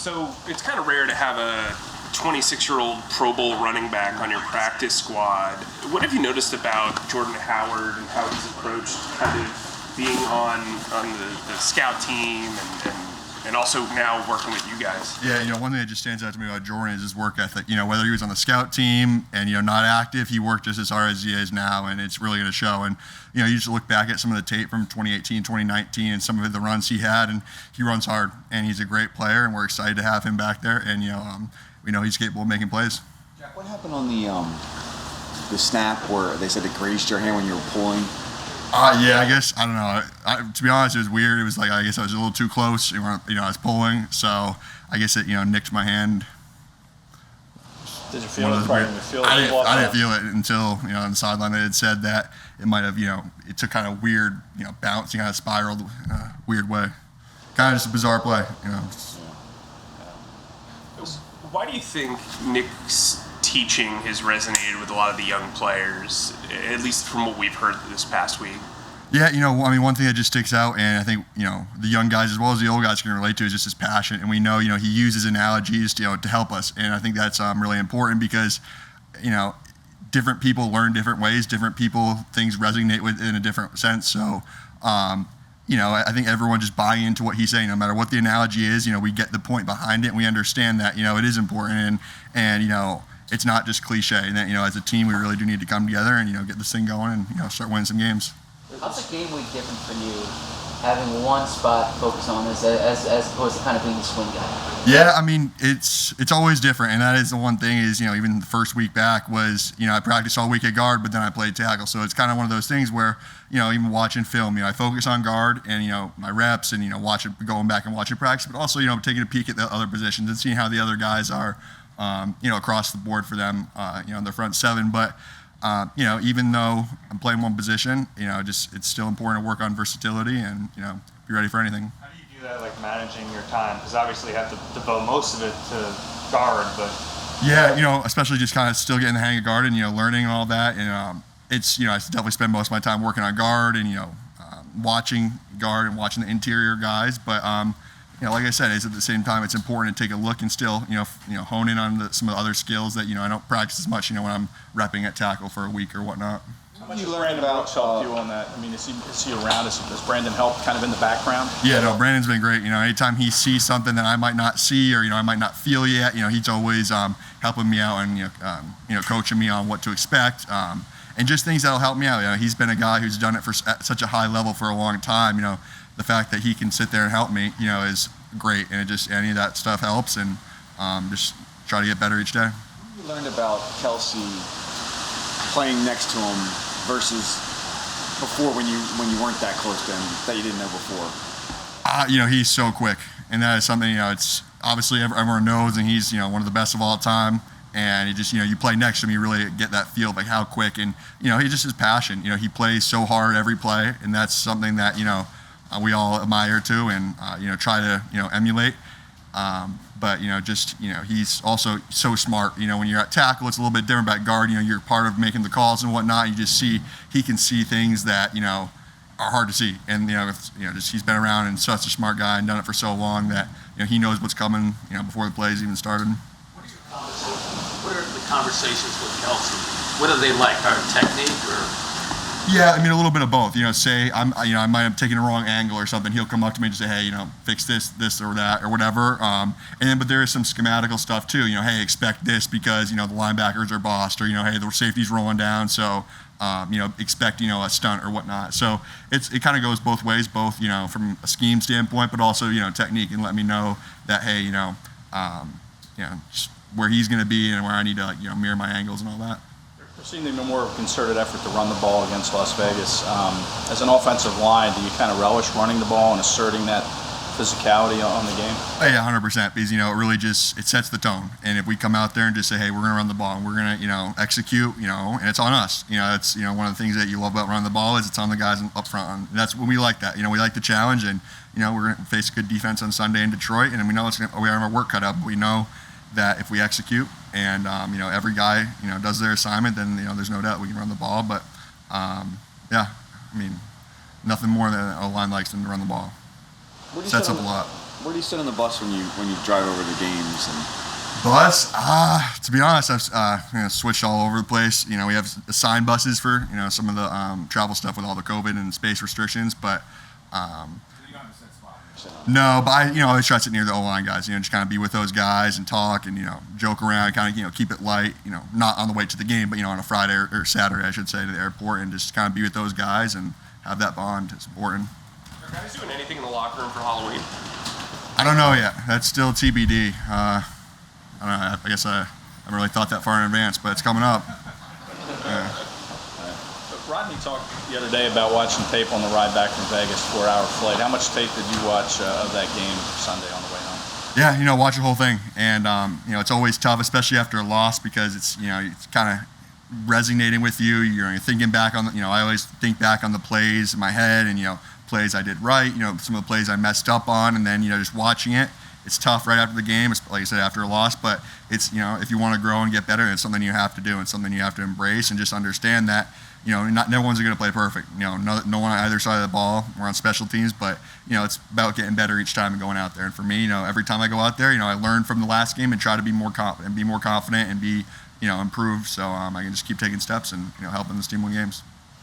So it's kind of rare to have a 26-year-old Pro Bowl running back on your practice squad. What have you noticed about Jordan Howard and how he's approached kind of being on the scout team and also now working with you guys? Yeah, one thing that just stands out to me about Jordan is his work ethic. Whether he was on the scout team and, not active, he worked just as hard as he is now, and it's really going to show. And, you just look back at some of the tape from 2018, 2019, and some of the runs he had, and he runs hard, and he's a great player, and we're excited to have him back there, and, we know he's capable of making plays. Jack, what happened on the snap where they said it grazed your hand when you were pulling? Yeah, I guess, I don't know. To be honest, it was weird. It was like, I guess I was a little too close. I was pulling, so I guess it, nicked my hand. Did you feel it? I didn't feel it until, on the sideline they had said that it might have, it took kind of weird, bounce, kind of spiraled weird way. Kind of just a bizarre play, Why do you think Nick's teaching has resonated with a lot of the young players, at least from what we've heard this past week? Yeah, one thing that just sticks out, and I think, the young guys as well as the old guys can relate to, is just his passion. And we know, he uses analogies, to help us. And I think that's really important because, different people learn different ways, different people, things resonate with in a different sense. So, I think everyone just buy into what he's saying, no matter what the analogy is. We get the point behind it, and we understand that, it is important, and it's not just cliche, and that, as a team, we really do need to come together and, get this thing going and, start winning some games. How's the game week different for you, having one spot focus on this as opposed to kind of being the swing guy? Yeah, it's always different, and that is the one thing is, even the first week back was, I practiced all week at guard, but then I played tackle. So it's kind of one of those things where, even watching film, I focus on guard and, my reps and, going back and watching practice, but also, taking a peek at the other positions and seeing how the other guys are, across the board for them, in the front seven. But, even though I'm playing one position, it's still important to work on versatility and, be ready for anything. How do you do that, like managing your time? Because obviously you have to devote most of it to guard, but... Yeah, especially just kind of still getting the hang of guard and, learning and all that. And it's, I definitely spend most of my time working on guard and, watching guard and watching the interior guys. But, like I said, it's at the same time, it's important to take a look and still, hone in on some of the other skills that, I don't practice as much, when I'm repping at tackle for a week or whatnot. How much has Brandon Brooks helped you on that? Is he around? Does Brandon help kind of in the background? Yeah, no, Brandon's been great. Anytime he sees something that I might not see or, I might not feel yet, he's always helping me out and, coaching me on what to expect. And just things that'll help me out. He's been a guy who's done it at such a high level for a long time. The fact that he can sit there and help me, is great. And any of that stuff helps, and just try to get better each day. What you learned about Kelsey playing next to him versus before when you weren't that close to him that you didn't know before? He's so quick, and that is something, it's obviously everyone knows, and he's, one of the best of all time. And he just, you play next to him, you really get that feel of like how quick, and, he just his passion. He plays so hard every play, and that's something that, we all admire too, and, try to, emulate. But, he's also so smart. When you're at tackle, it's a little bit different. At guard, you're part of making the calls and whatnot. You just see, he can see things that, are hard to see. And, he's been around and such a smart guy and done it for so long that, he knows what's coming, before the plays even started. What are the conversations with Kelsey? What are they like? Our technique or? Yeah, a little bit of both. Say I might have taken a wrong angle or something. He'll come up to me and just say, hey, fix this or that or whatever. But there is some schematical stuff too. Hey, expect this because the linebackers are bossed, or hey, the safety's rolling down, so expect a stunt or whatnot. So it kind of goes both ways, both from a scheme standpoint, but also technique, and let me know that hey, just where he's going to be and where I need to mirror my angles and all that. There seemed to be more of a concerted effort to run the ball against Las Vegas. As an offensive line, do you kind of relish running the ball and asserting that physicality on the game? Oh, yeah, 100%, because, it really just, it sets the tone. And if we come out there and just say, hey, we're going to run the ball and we're going to, execute, and it's on us. It's, one of the things that you love about running the ball is it's on the guys up front. And that's what we like that. We like the challenge, and, we're going to face good defense on Sunday in Detroit, and we know we have our work cut out, but we know that if we execute and, every guy, does their assignment, then, there's no doubt we can run the ball. But, nothing more than a line likes than to run the ball. Sets up a lot. Where do you sit on the bus when you drive over the games? And Bus? To be honest, I've switched all over the place. We have assigned buses for some of the travel stuff with all the COVID and space restrictions, but no. But I always try to sit near the O-line guys. Just kind of be with those guys and talk and joke around, kind of keep it light. Not on the way to the game, but on a Friday or Saturday, I should say, to the airport, and just kind of be with those guys and have that bond. It's important. Are guys doing anything in the locker room for Halloween? I don't know yet. That's still TBD. I don't know. I guess I haven't really thought that far in advance, but it's coming up. Rodney talked the other day about watching tape on the ride back from Vegas, 4-hour flight. How much tape did you watch of that game Sunday on the way home? Yeah, watch the whole thing, and it's always tough, especially after a loss, because it's it's kind of resonating with you. You're thinking back on I always think back on the plays in my head, and plays I did right, some of the plays I messed up on, and then just watching it. It's tough right after the game. It's like I said, after a loss, but it's if you want to grow and get better, it's something you have to do and something you have to embrace, and just understand that not no one's going to play perfect. No one on either side of the ball. We're on special teams, but it's about getting better each time and going out there. And for me, every time I go out there, I learn from the last game and try to be more confident and be improve, so I can just keep taking steps and helping this team win games.